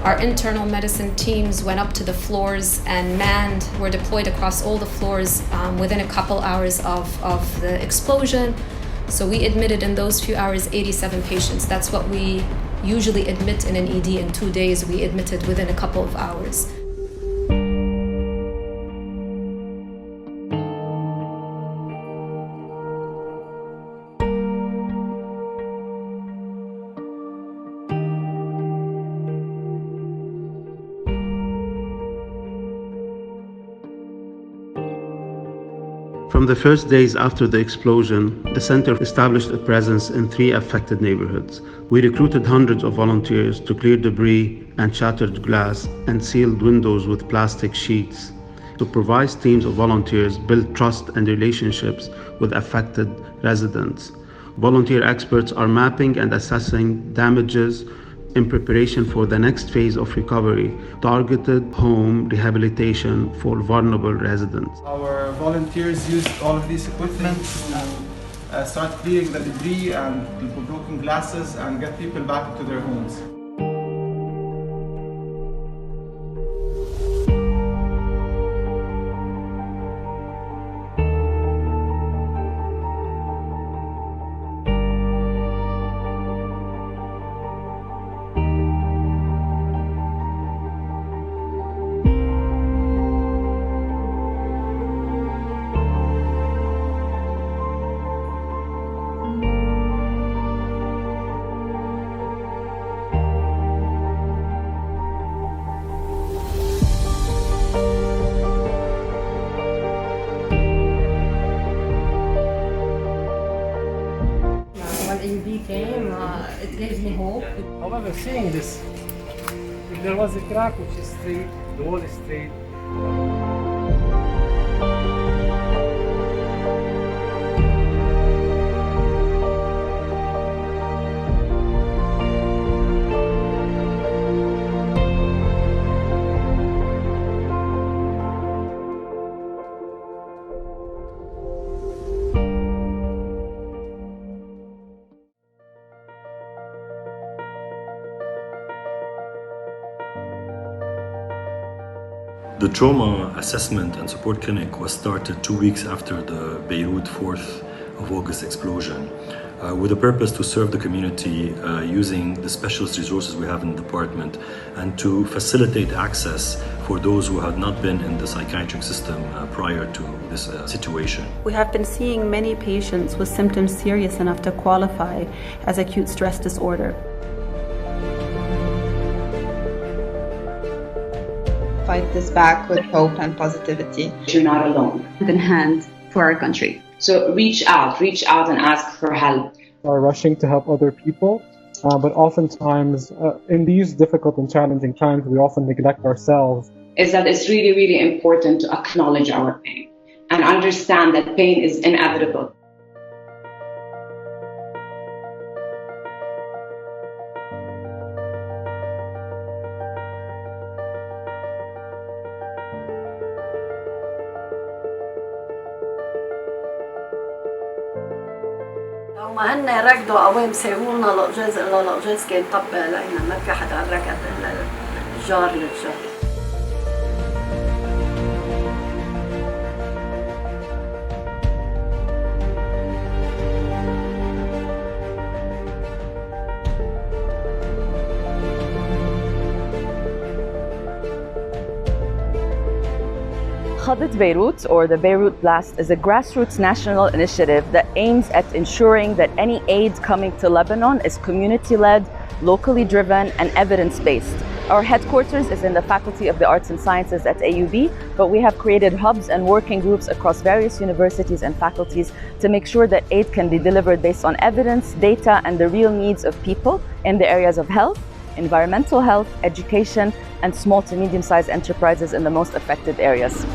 Our internal medicine teams went up to the floors and were deployed across all the floors within a couple hours of the explosion. So we admitted in those few hours 87 patients. That's what we usually admit in an ED in 2 days. We admitted within a couple of hours. From the first days after the explosion, the center established a presence in 3 affected neighborhoods. We recruited hundreds of volunteers to clear debris and shattered glass and sealed windows with plastic sheets. Supervised teams of volunteers built trust and relationships with affected residents. Volunteer experts are mapping and assessing damages in preparation for the next phase of recovery, targeted home rehabilitation for vulnerable residents. Our volunteers used all of these equipment and start clearing the debris and broken glasses and get people back into their homes. AUB came, it gave me hope. However, seeing this, if there was a crack which is straight, the wall is straight. The trauma assessment and support clinic was started 2 weeks after the Beirut 4th of August explosion, with the purpose to serve the community using the specialist resources we have in the department and to facilitate access for those who had not been in the psychiatric system prior to this situation. We have been seeing many patients with symptoms serious enough to qualify as acute stress disorder. Fight this back with hope and positivity. You're not alone. Hand in hand for our country. So reach out and ask for help. Are rushing to help other people, but oftentimes in these difficult and challenging times, we often neglect ourselves. Is that it's really, really important to acknowledge our pain and understand that pain is inevitable. لو ما هن ركضوا قوام ساووا لنا الأقجاز كان طب علينا، ما في حدا ركض إلا الجار للجار. Khadat Beirut, or the Beirut Blast, is a grassroots national initiative that aims at ensuring that any aid coming to Lebanon is community-led, locally driven, and evidence-based. Our headquarters is in the Faculty of the Arts and Sciences at AUB, but we have created hubs and working groups across various universities and faculties to make sure that aid can be delivered based on evidence, data, and the real needs of people in the areas of health, environmental health, education, and small to medium-sized enterprises in the most affected areas.